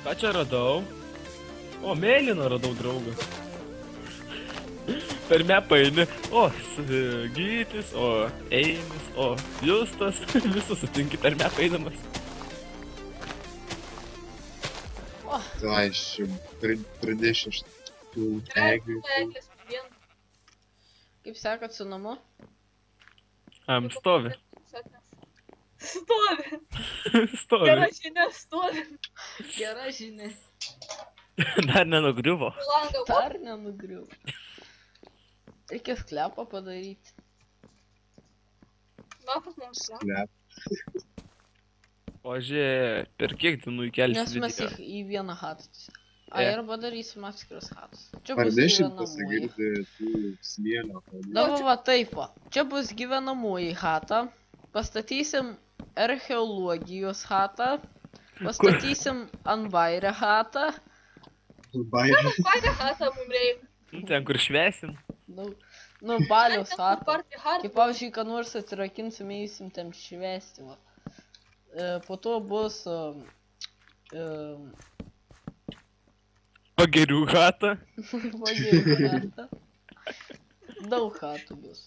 Ką čia radau? O, mėlyną radau draugą. Per mepą eini. O, Gytis, o, Eimis, o, Justas. Visus sutinki per mepą eidamas. Tai aš pradėšiu iš tų eglių. Kaip sekat su namu? Stovi. Stovi. Stovi. Gera žinia, stovi. Gera žinia. Dar nenugriuvo. Langą, Dar nenugriuvo. Reikia sklepą padaryti. Mapas mums yra. Klep. O žiūrėk, per kiek dienų įkelsi Nes mes video? į vieną hatą. Ai, arba darysim atskiras hatas. Čia bus Pardėšim gyvenamoji. pasigirti tų smėlio. Dabar va taip va. Čia bus gyvenamoji hata. Pastatysim archeologijos hatą. Pastatysim anvairę hatą. Bairė. Patį hatą mums reikia. Ten, kur švesim. Nu, baliaus hatą. Party hard. Kaip pavyzdžiui, ką nors atsirakinsim, eisim ten švesti va. Po to bus Pagerių hatą. Pagerių hatą. Daug hatų bus.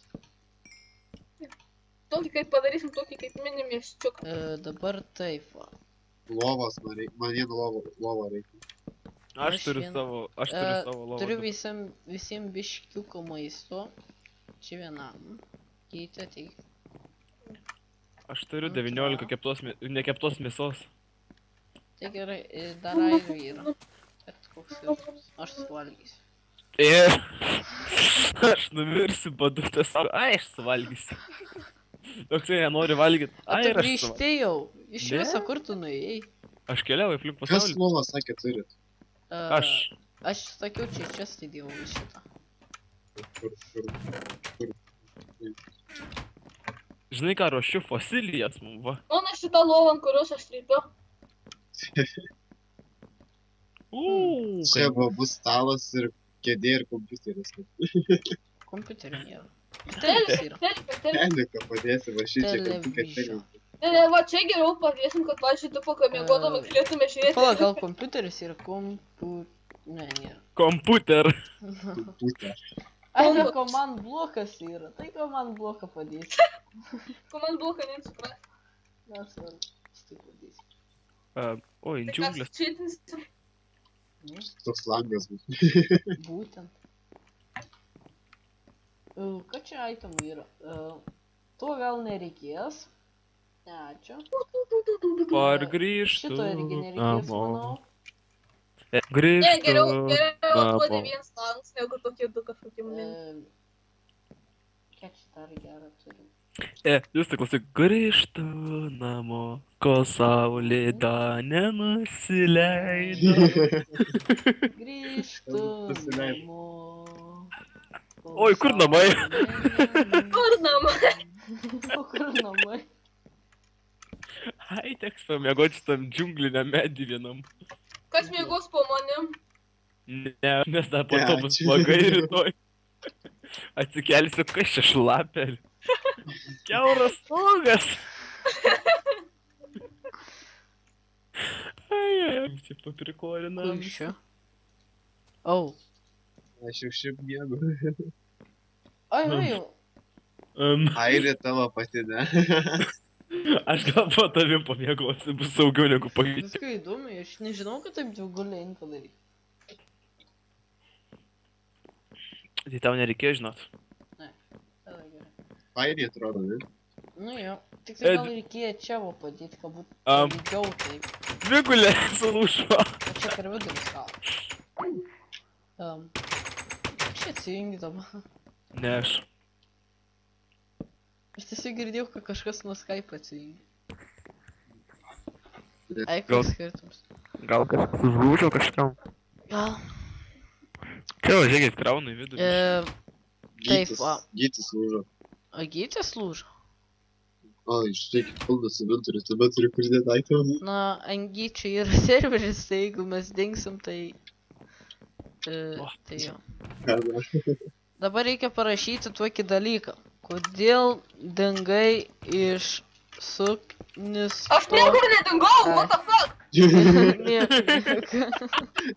Tokį kaip padarysim, tokį kaip mini mieščiuką. Dabar taip va. Lovas, man vieną lovą reikia. Aš turiu savo lovą. Turiu visiems biškiuko maisto. Čia vienam. Keitė, tai. Aš turiu 19 nekeptos mėsos. Tai gerai, dar airių yra. Bet koks jausmas. Aš suvalgysiu. Ir aš numirsiu badutę savo. Ai, aš suvalgysiu. Toksai nenori valgyti. O Ai, tu ir aš grįžti jau. Iš Ne. viso kur tu nuėjai? Aš keliauju aplink Kas pasaulį. lovą sakė turit? Aš. Aš sakiau, čia stidėjau šitą. Kur? Žinai ką, ruošiu fosilijas mums, va. Mano šitą lovą, ant kurios aš trypiu. Čia bus stalas ir kėdė ir kompiuteris. Kompiuterio nėra. Telis yra. Telika padėsi va šičia Televizija. Ne, va čia geriau padėsim, kad pavyzdžiui, tu pakamiegotum, galėtume žiūrėti. Pala, gal kompiuteris yra Ne, nėra. Komputer. kompiuterį. Ai, ne, command blokas yra. Tai command bloką padėsi. Komand bloką nesupras. Nesvarbu. Tai padėsi. Oi, džiunglės. Čytinsim. Toks langas bus. Būtent. Ką čia itemų yra? To gal nereikės. Ne, ačiū. Pargrįžtu. Šito irgi nereikės, manau. Ne, Grįžtu. geriau duodi namo. vienas langas, negu tokie du kažkokie mini. Kiek čia dar gerą turim? Jūs tai klausyk. Grįžtu namo, kol saulė dar nenusileido. Grįžtu Nusileido. namo. Oi, kur namai? Kur namai? O kur namai? Ai, teks pamiegoti šitam džiungliniam medį vienam. Kas miegos po manim? Ne, nes dar po to bus blogai rytoj. Atsikelsiu, kas čia šlapelį. Kiauras stogas. Ai, čia paprikolinam. Kur čia? Au. Aš jau šiaip miegu. Ai, nu jau. Airė tavo pati, ne? Aš gal po tavim pamiegosiu, bus saugiau negu pavyzdžiui. Viskai įdomu, aš nežinau, kad taip dviguliai eini padaryti. Tai tau nereikėjo žinot. Tada gerai. Airė atrodo, ne? Nu jo. Tik tai gal reikėjo čia va padėti, kad būtų lygiau taip. Dvigulė sulūžo. O čia per vidurį stalo. Čia atsijungi dabar. Ne aš. Aš tiesiog girdėjau, kad kažkas nuo Skype atsijungi. Ne. Ai, koks skirtumas. Gal kažkas užlūžo kažkam. Gal. Čia, žiūrėkit, kraunu į vidų. Taip, va. Gytis lūžo. O gytis lūžo? O, išreikit pilnas inventorius, dabar turiu kur dėti itemą. Na, ant gyčio yra serveris, tai jeigu mes dingsim, tai... Tai jo. Dabar reikia parašyti tokį dalyką. Kodėl dingai iš suknis... Aš niekur nedingau, what the fuck? Nieko.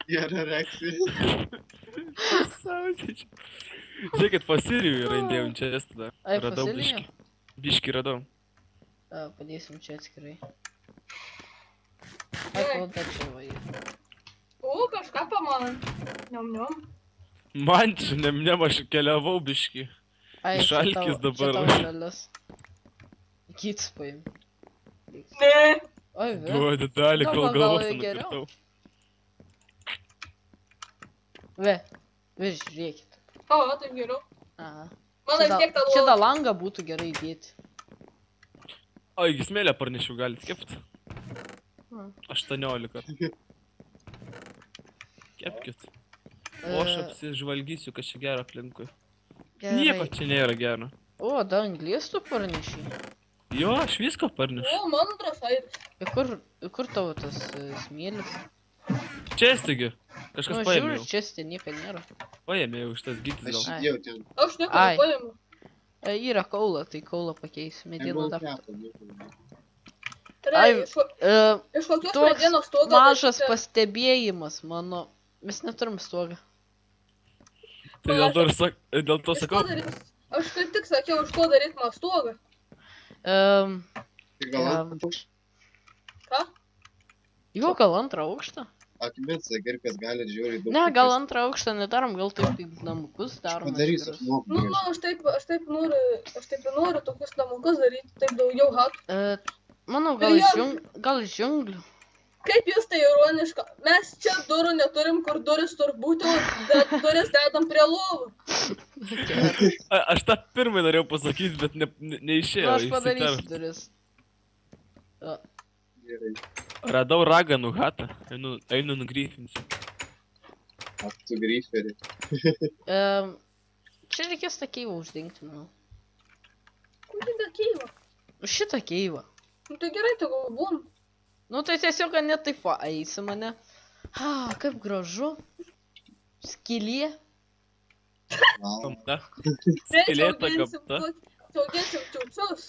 Gera reakcija. Saudžiai. Žiūrėkit, fosilijų yra indėjų čia tada. Ai, Radau fosilijų? biškį. Biškį radau. Padėsim čia atskirai. Ai, kol dar čia va yra. O, kažką paman. Niom. Man čia ne aš keliavau biškį. Ai, Iš čia Alkis tavo- dabar. Čia tavo dalis. Kits paim. Ne. Oi, vėl. Duodi dalį, Gal- kol gal galvos geriau? nenukirtau. Vis žiūrėkit. O, taip geriau. Aha. Man vis tiek tą Čia luobą. tą langą būtų gerai įdėti. O, į smėlę parnešiau, galit kept. Hmm. 18. Kepkit. O aš apsižvalgysiu, kas čia gero aplinkui. Nieko čia nėra gero. O, dar anglies tu parneši. Jo, aš viską parnešiu. O, man antras airis. Kur tavo tas smėlis? Čia stigi. Kažkas paėmė Žiūri, jau. čia ste nieko nėra. Paėmė jau šitas gytis Aš gal. Ai. įdėjau ten. Aš nieko Ai. nepaimu. Yra kaula, tai kaulą pakeisiu. Medieną Nebuvo dar. kepą, nieko nebuvo. Ai, Iš kokios toks medienos stogą mažas daryti? pastebėjimas, mano. Mes neturim stogą. Tai dėl to Iš ko sakau. daryt? Aš kaip tik sakiau, iš ko daryt man stogą. Tai gal Em, ant Ką? Jo, gal antrą aukštą? akmens, girkas gali žiūrėti daug. Ne, gal antrą aukštą nedarom, gal taip kaip namukus darom. Padarysiu, atskirus. moku. Nu, aš taip noriu tokius namukus daryti, taip daugiau hatų. Manau, gal iš džiunglių. Kaip jūs tai ironiška? Mes čia durų neturim, kur duris turbūt, bet duris dedam prie lovų. Aš tą pirmai norėjau pasakyti, bet neišėjo. Nu, aš padarysiu įsiterpt. duris. Gerai. Radau raganų hatą. Einu nugryfinsiu. Ak, tu grįferi. Čia reikės tą keivą uždengti, manau. Kur tai keivą? Šitą keivą. Nu tai gerai, tegul būn. Nu tai tiesiog ne taip va, eisi mane. Kaip gražu. Skylė. Vau. Gamta. Čia Skylėta gamta. auginsim čiūčius,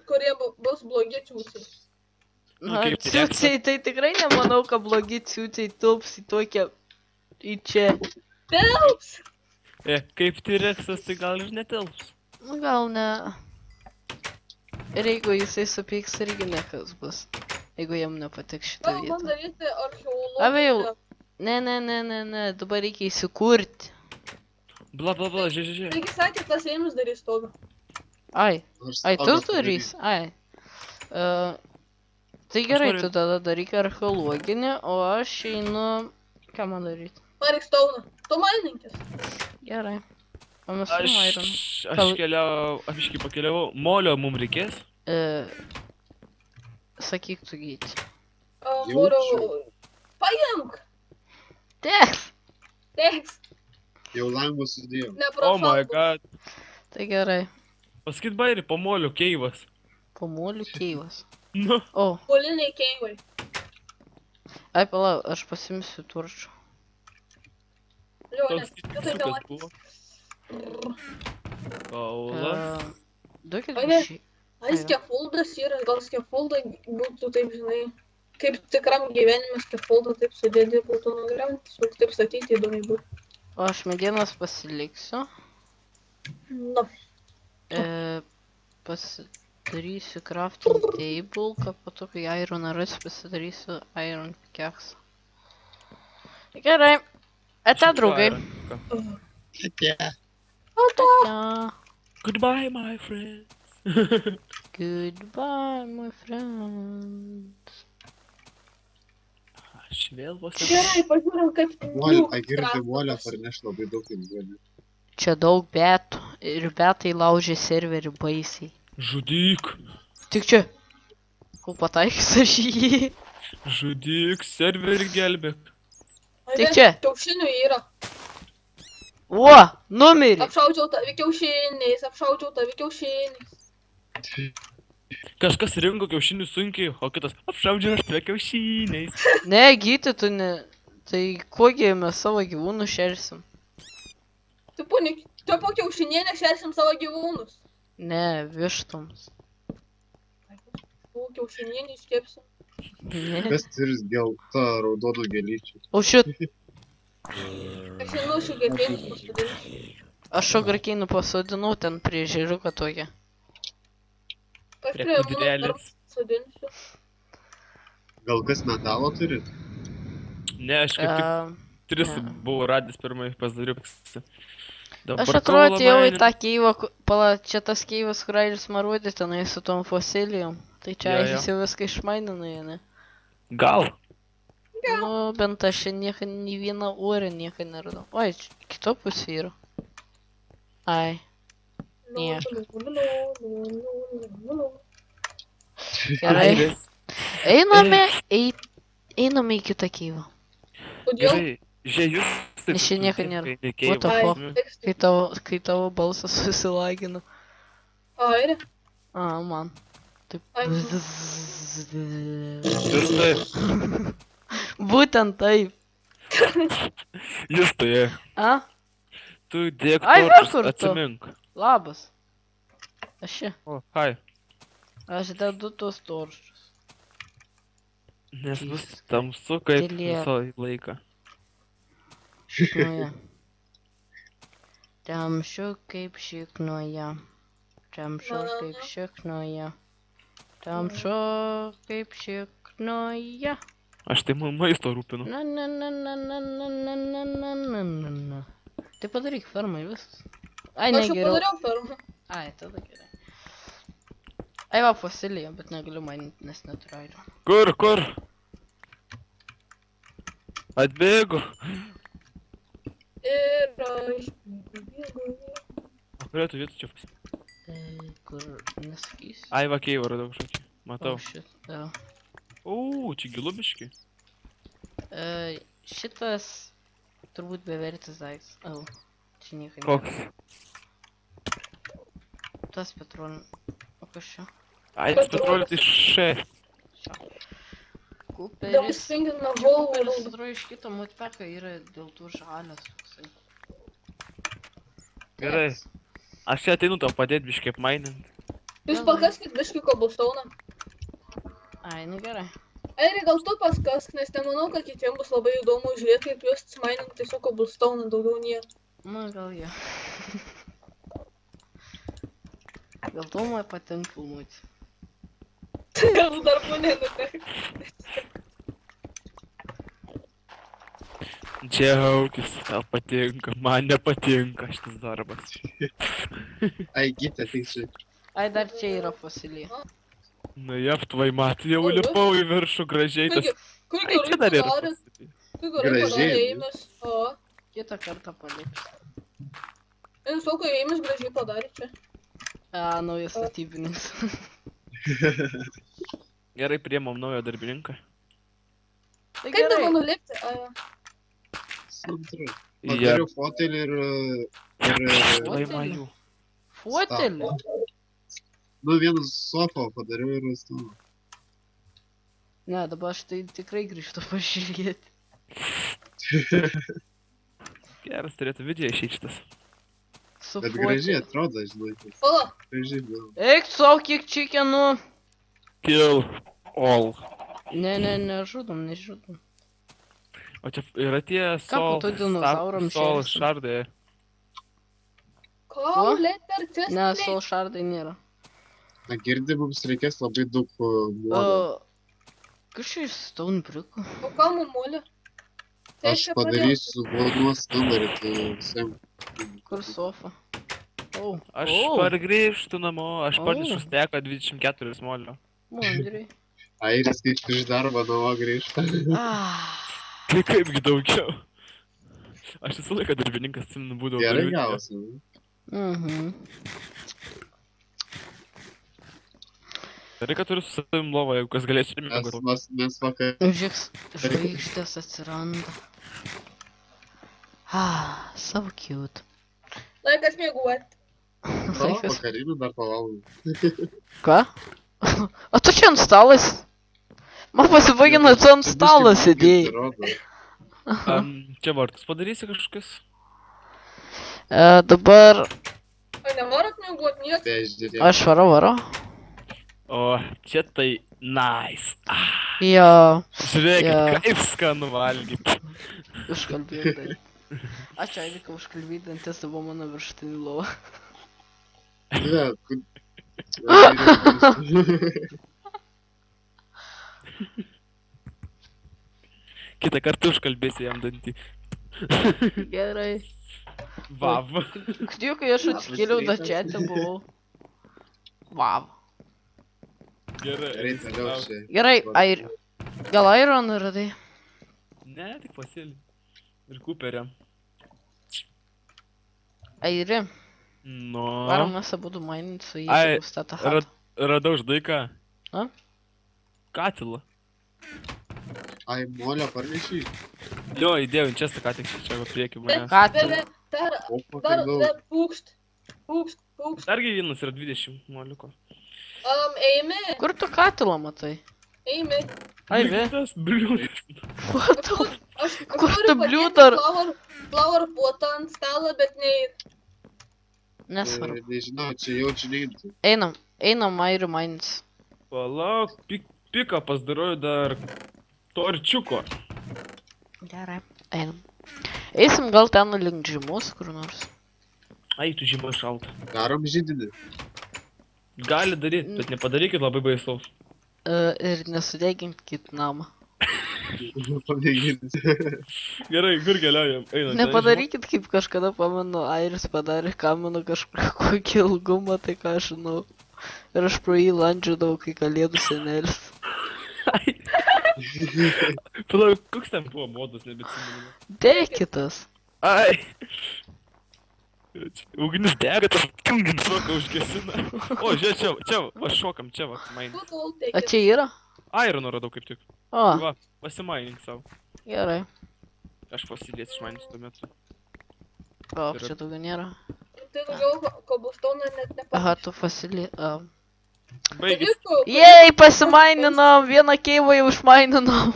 kurie bus blogi čiūčiai. Nu, kaip Ciuciai, tai tikrai nemanau, kad blogi ciuciai tilps į tokią... į čia. Telps! Kaip T-Rexas, tai gal ir netilps. Nu gal ne. Ir jeigu jisai supyks, irgi nekas bus. Jeigu jam nepatiks šitą Gal man vietą. daryti Avėjau. archeologiją. Ne, dabar reikia įsikurti. Bla, žiūrėk. Taigi sakė, tas Eimis darys stogą. Ai, tu stogą turys, ai. Tai gerai, noriu- tu tada daryk archeologinį, o aš einu... Ką man daryti? Varyk stauną. Tu mainininkis. Gerai. O mes turim iron. Aš keliau, aš iškai pakeliavau. Molio mums reikės. Sakyk tu gyti. Noriu... Paimk! Teks! Teks! Jau langus sudėjau. Oh Neprašau. my god. Tai gerai. Pasakyt bairį, po molio keivas. Pomolių keivas. Nu. O, Poliniai keivai. ai palauk, aš pasimsiu turčių. Liu, Toks nes tu tai sukas nematys. buvo. Kaulas. Duokit Oi, ne. bišį. Ai, skefoldas yra, gal skefoldą būtų taip, žinai, kaip tikram gyvenime skefoldą taip sudėti būtų nugriauti, taip statyti įdomiai būtų. O aš medienas pasiliksiu. Na, Pasidarysiu crafting table, kad po to, kai iron ras, pasidarysiu iron pickaxe. Gerai. Ate, draugai. Ate. Goodbye, my friend. Goodbye, my friends. Aš vėl vos gerai, pažiūrėjau, kaip... Agirti molio parneš labai daug pinigų. Čia daug betų. Ir betai laužė serverį baisiai. Žudyk. Tik čia. Kol pataikys aš jį. Žudyk, serverį gelbėk. Tik čia. Kiaušinių yra. O, numirį. Apšaudžiau tavi kiaušiniais. Kažkas rinko kiaušinių sunkiai, o kitas apšaudžia aš tave kiaušiniais. Ne, gyti tu ne. Tai kogi mes savo gyvūnų šersim? Tu po kiaušinienę šersim savo gyvūnus. Ne, vištoms. Po kiaušinienį iškepsim. Ne. Kas turi geltą raudonų gėlyčių? O šit, Aš žinau, šių getėjų pasidėsiu. aš šogarkeinų pasodinau ten prie žiriuką tokią. Aš Prie prie mano kudrelės. sodinsiu. Gal kas metalo turi? Ne, aš kaip tik 3 ne. buvau radęs pirmai pasidariau. Aš atrodo atėjau į tą keivą, pala, čia tas keivas, kur Airis man rodė tenai su tom fosilijom. Tai čia Jo, jo. Airis jau viską išmainino, ne? Gal? Nu, bent aš čia nieko, nei vieną orę nieko neradau. Oi, kito pusė yra. Ai, Niek. gerai. Airis. Einame į kitą keivą. Kodėl? Gerai, žiūrėjus. Nes čia nieko nėra. What the fuck? Kai tavo balsas susilagino. Airi. A, man. Taip. Ai. Justai, Būtent taip. Justai, A? tu dėk Ai, tortus, kur tu? atsimink. Labas. Aš čia. O, hai. Aš dedu tuos toršus. Nes bus tamsu kaip Tylėk. visą laiką. Šiknoje. Tamšu kaip šiknoje. Tamšu kaip šiknoje. Tamšu kaip šiknoje. Aš tai maisto rūpinu. Na na na na na na na na na na na na. Tai padaryk fermai viskas. Ai, ne Aš jau geriau. padariau fermą. Ai, tada gerai. Ai, va fosilija, bet negaliu mainyti, nes neturiu airio. Kur? Atbėgu. Ir aš bėgu. O kurioje tu vietu čia? Kur nesakysiu. Ai, va, keivą radau kažkokį. Matau. Oh, shit, jo. Čia gilubiški. Šitas turbūt bevertis daiktas. Čia nieko nėra. Koks? Tas petrolin. O kas čia? Ai, tas petrolis tai še. Dėl Kuperis. spingina Kuperis, volvo. atrodo, iš kito modpeko yra dėl tų žalės toksai. Gerai. Aš čia ateinu tau padėti biškai apmainint. Jūs pakaskit biškį koblstauną. Ai, nu gerai. Airi, gal tu paskask, nes nemanau, kad kitiems bus labai įdomu žiūrėti, kaip jūs atsimainint tiesiog koblstauną, daugiau nieko. Nu, gal jo. Gal tu man patinka filmuoti. Gal darbu nenupirk. Džiaugis, tau patinka, man nepatinka šitas darbas. Ai, gitė, tiksliai. Ai, dar čia yra fosilija. Na, jep, tvai matai, jau lipau į viršų gražiai tas. Kur Ai, čia dar gerai yra padarė, pastatyti. kur gerai padarė Gražiai, ne? Eimis. O, Kitą kartą paliks. ir sakau, Eimis gražiai padarė čia. Naujas statybininkas. Gerai, priemam naują darbininką. Tai Kaip dabar gerai. nulipti? Ai, Santru. Jep, Padariau fotelį ir... tvai majų. Fotelį. Nu, vieną sofą padariau ir stalą. Ne, dabar aš tai tikrai grįžtu pažiūrėti. Geras turėtų video išeiti šitas. Su Bet gražiai foteliu. atrodo, žinai. pala, Gražiai, gal. Eik, sau kiek čikenų. Kill all. Nežudom. O čia yra tie Ką po to dinozauram sol šersim? šardai. call letter just Ne, play. sol šardai nėra. Na, girdi, mums reikės labai daug modų. Kas čia iš stone brickų? O ką mumulė? Tai Aš čia padarysiu vodnos kambarį, tai visiem. Kur sofa? O, Aš pargrįžtu namo, aš parnešu steką 24 molio. Mandriai. Airis kaip iš darbo namo grįžta. Tai kaipgi daugiau. Aš visą laiką darbininkas, atsimenu, būdavau. Gerai darbininkas. gavosi. ne? Mhm. Gerai, kad turiu su savim lovą, jeigu kas galėčiau ir Mes, mėgoti. mes vakar... Žiūrėk, žvaigždės atsiranda. So cute. Laikas mėguoti. Laikas. Vakarinių dar pavalgau. Ką? O tu čia ant stalas? Man pasibagino, tu ant stalo sėdėjai. Čia vartus padarysi kažkas? Dabar Ar nevarat mėguoti nieko? Tai aš žiūrėjau. aš varau. O, čia tai nice. Jo, Žiūrėkit, Jo. kaip skanu valgyti. užkalbėjau tai. Ačiū, Aivika, užkalbėjai dantis, tai buvo mano viršutinė lova. Ne, kur... Kitą kartą užkalbėsiu jam dantį. Gerai. Vav. Kdiukai aš atsikėliau, da čia buvau. Vav. Gerai, Gerai. toliau čia. Gerai, gal Iron radai? Ne, tik Vasilį. Ir Cooperį. Airi, Nu. varom mes abudu mainint su Ai, jį statą hatą. Radau žinai ką. A? Katilą. Ai, molio parnešį. Jo, įdėjau į čestą ką tik čia va priekį manęs. Katilą. Opa, Dar, kaip daug. dar, pūkšt. Dargi vienas yra 20 moliko. Eimi, Kur tu katilą matai? eimi. Ai, ve. Tas bliūdas. What the... Aš Kur noriu tu padėti bliūdar? flower potą ant stalo, bet ne... Nesvarbu. Nežinau, čia jaučiu neimti. Einam Airių mainins. Palauk, piką pasidaroju dar torčiuko. Gerai, einam. Eisim gal ten link žymus kur nors. Ai, tu žyma šalta. Darom žydinį. Gali daryti, bet nepadarykit labai baisaus. Ir nesudeginkit namą. Pamėginti. Gerai, kur keliaujam? Einam. Nepadarykit kaip kažkada pamenu, Airis padarė kamino kažkokį ilgumą, tai ką aš žinau. Ir aš pro jį landžiodavau, kai kalėdų senelis. Ai. Palauk, koks ten buvo modas, nebeatsimenu. Dėkitas. Ai. Ugnis dega, tas soką užgesina. O, žiūrėk, čia, va, šokam, čia, va, main. O čia yra? Irono radau kaip tik. O, Va, pasimainink savo. gerai. Aš pasilės išmainys tuo metu. O, čia daugiau nėra. Tai daugiau koblstoną net Aha, tu fasilį. Baigis. Jei, pasimaininam, vieną keivą jau išmaininam.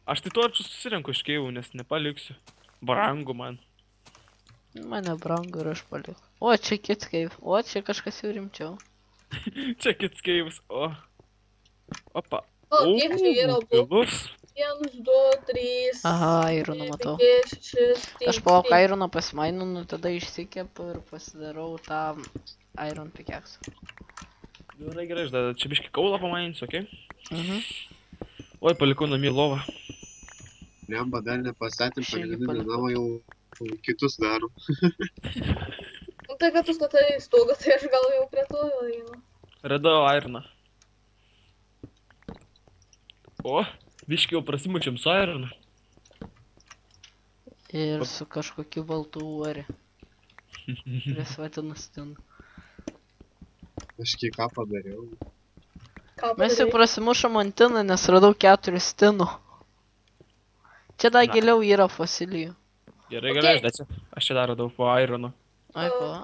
Aš tai torčius susirenku iš keivų, nes nepaliksiu. Brangu man. Mane brangu ir aš paliku. O, čia kits keiv. O, čia kažkas jau rimčiau. Čia kits keivas, o. Opa. O, kiek čia yra buvo? Gilus. 1, 2, 3. Aha, Aironą matau. 5, 6, 7. Aš palauk Aironą pasimaininu, tada išsikepu ir pasidarau tą Iron pickaxe. Gerai, gerai, aš dar čia biškį kaulą pamaininsiu, okei? Mhm. Oi, palikau namie lovą. Lemba dar nepastatėm, Šiandien pagrindinį palikau. namą jau kitus darom. Nu, tai kad tu statai stogą, tai aš gal jau prie to einu. Radau Ironą. O, biškį jau prasimučiam su Ironu. Ir su kažkokiu baltu uori. Kuris vadinasi ten. Aš kiek ką padariau. Ką Mes jau padarei? prasimušam ant tino, nes radau 4 tinų. Čia dar Na. giliau yra fosilijų. Gerai, gerai, aš čia dar radau po Ironu. Ai, pa.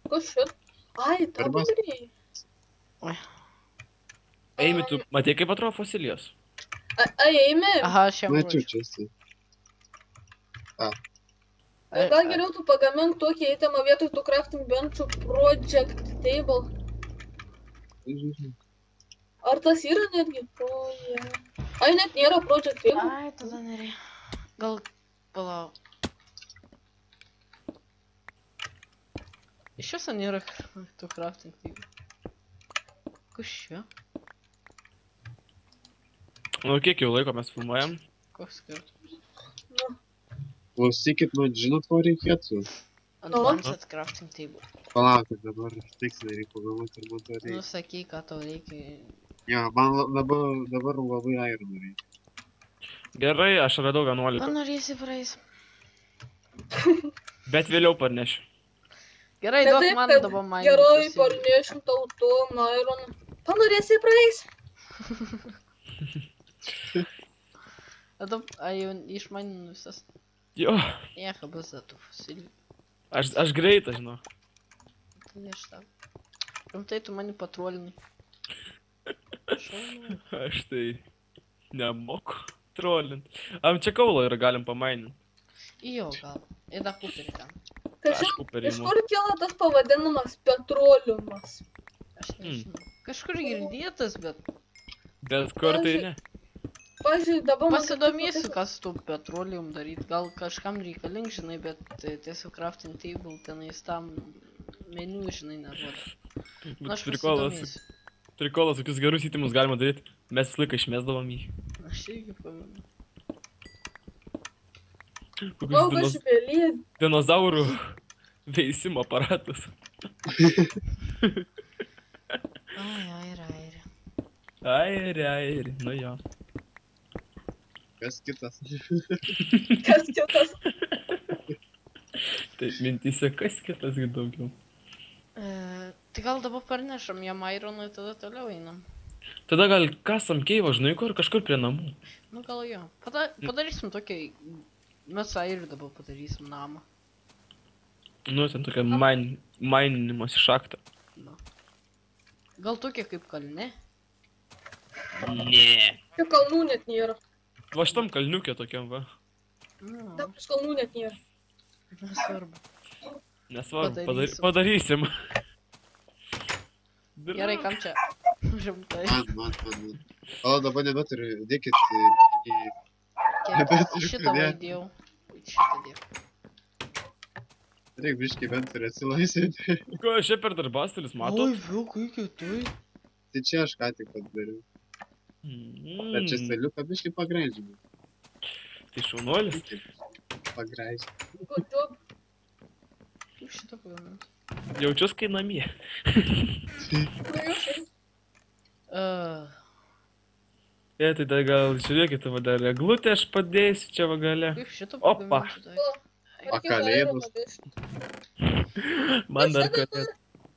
Kas šit? Ai, tą Pirmas. padarei. Eimi, tu matei kaip atrodo fosilijos? Ai, eimi. Aha, aš jam Mačiau ruošiu. čia. esi. Gal geriau tu pagamink tokį įtemą vietoj tų crafting benchų project table. Ar tas yra netgi? Ai, net nėra project table. Ai, tada nereikia. Gal palauk. Iš viso nėra tų crafting table. Kas čia? Nu, kiek jau laiko mes filmuojam? Koks skirtumas? Klausykit, man žinot, ko reikėtų? Advanced crafting table. Palaukit, dabar tiksliai reikia pagalvoti, ar man to reikia. Nu, sakyk, ką tau reikia. Jo, man dabar labai Ironų reikia. Gerai, aš radau 11. Panorėsi praeis. Bet vėliau parnešiu. Gerai, Bet duok taip, man kad dabar man. Gerai, parnešim tau to Iron. Panorėsi praeis? Tada, ai, jau išmaninu visas. Jo, Nieką bus tų fosilijų. aš greitas, žinau. Tai aš tau. Rimtai tu mani patruolinai. Šaunu. Aš tai nemoku trolint. Am čia kaulo ir galim pamaininti. Jo, gal. Eida kuperį ten. Aš Kažin, Cooperį iš imu. kur kilo tas pavadinamas petroliumas? Aš nežinau. Kažkur girdėtas, bet... Bet kur tai ne? Pavyzdžiui, dabar man Pasidomėsiu, kas tu petroleum daryt. Gal kažkam reikaling, žinai, bet tiesiog crafting table tenais tam meniu, žinai, neduoda. Na, aš pasidomėsiu. Prikolas, kokius gerus įtimus galima daryti. Mes visą laiką išmesdavom jį. Aš irgi pamenu. Kokius Augas pelė. dinozaurų veisimo aparatus. Ai. Airi, nu jo. Kas kitas? Kas kitas? Taip, mintyse, kas kitas gi daugiau. Tai gal dabar parnešam jam ironui, tada toliau einam. Tada gal kasam keivą, žinai, kur kažkur prie namų. Nu gal jo. Padarysim tokį... Mes airių dabar padarysim namą. Nu, ten tokia maininimas šaktą. Nu. Gal tokie kaip kalne? Ne. Čia kalnų net nėra. Va šitam kalniukė tokiam, va. Nu, Dar plus kalnų net nėra. nesvarbu. Nesvarbu, Padarysim. padarysim. Gerai, kam čia? Žemtai. Man. O, dabar nebeturiu, dėkit į... Nebeturiu Šitą kur vaidėjau. Šitą dėjau. Reik biškai bent ir atsilaisvinti. Ko, šiaip per darbastelius matot? Oi, kaip tai? Tai čia aš ką tik padariau. Bet čia staliuką biškai pagražinau. Tai šaunuolis. Pagražinau. Good job. Kaip šitą pagaminti? Jaučiuos kai namie. Nu, jau šiaip. Tai dar gal žiūrėkite, va dar eglutę aš padėsiu čia va gale. Kaip šitą Opa. pagaminti? O kalėdos? Man dar kad...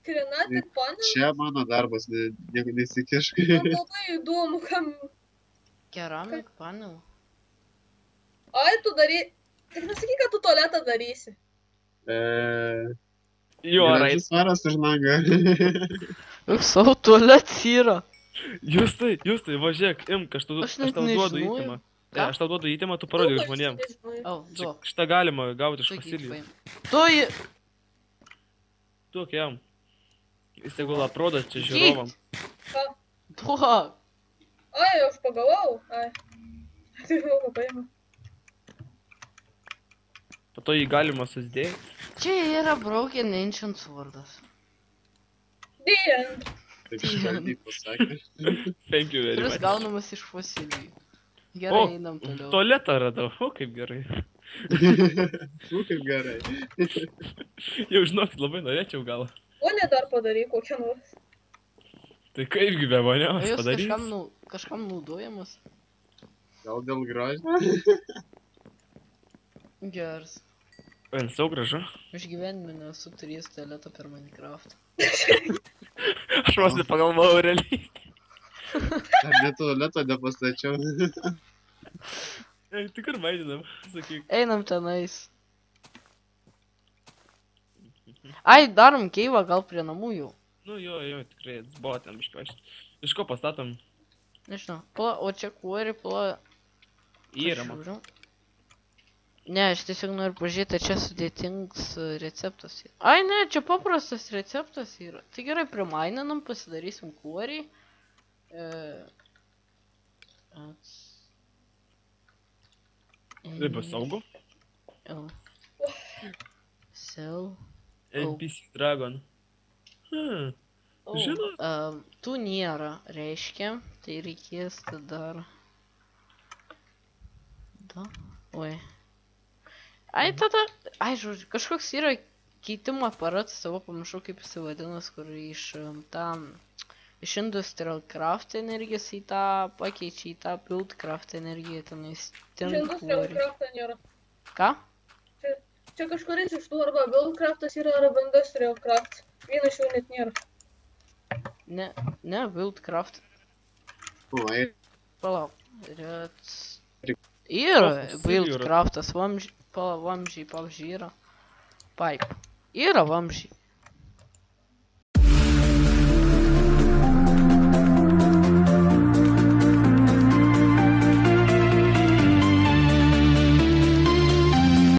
Krinati panel. Čia mano darbas, nesikišk. Man labai įdomu, kam... Keramik panel. Ai, tu dary... Tik nesakyk, kad tu tualetą darysi. Jo, rait. Svaras už nagą. Juk savo tualets yra. Justai, važiuok, imk, aš tau Aš net duodu nežinojau. įtimą. Ką? Aš tau duodu įtimą, tu parodyk žmonėm. O, duok. Šitą galima gauti iš Tu jį Vasilijos. paimk. Tu jį... Duok jam. Jis tegul aprodo čia žiūrovam. Ką? Duok. Ai, aš pagalvojau. Ai. Tai jau paėmė. Po to jį galima susidėti. Čia yra Broken Ancient Swordas. Dien. Taip švelniai pasakė. Thank you very Kuris much. gaunamas iš fosilijų. Gerai, einam toliau. Tualetą radau, o kaip gerai. Kaip gerai. Jau žinokit, labai norėčiau gal. O ne dar padaryk kokią nors. Tai kaipgi be O manęs jūs padarys. kažkam naudojamas? Gal dėl grožio? Geras. Vien savo gražu. Aš gyvenime nesu turėjęs tualetą per Minecraft. Aš vos nepagalvojau realiai. Ar net tualeto nepastačiau? Tai kur vaidinam, sakyk. Einam tenais. Ai, darom keivą gal prie namų jau. Nu jo, tikrai, buvo ten biškai. Iš ko pastatom? Nežinau. Pala, o čia kuori, pala... Yra man. Žiūriu. Ne, aš tiesiog noriu pažiūrėti, ar čia sudėtingas receptas yra. Ai ne, čia paprastas receptas yra. Tai gerai, primaininam, pasidarysim kuorį. Riba saugu. Sell. NPC Dragon. Žinot? Tų nėra, reiškia. Tai reikės tada... Oi. Ai, tada... Ai, žodžiu, kažkoks yra keitimo aparatas, savo pamiršau kaip jis vadinas, kur iš iš Industrial Craft energijos į tą pakeičia į tą Build Craft energiją tenais Čia Industrial tinkuorį. Craft'ą nėra. Ką? Čia kažkuris iš tų arba Build Craftas yra arba Industrial Craft. Vienas jų net nėra. Ne, Build Craft. Oi, Palauk. Yra Fokus Build yra. Craftas, vamzdžiai, pavyzdžiui, yra. Pipe. Yra vamzdžiai.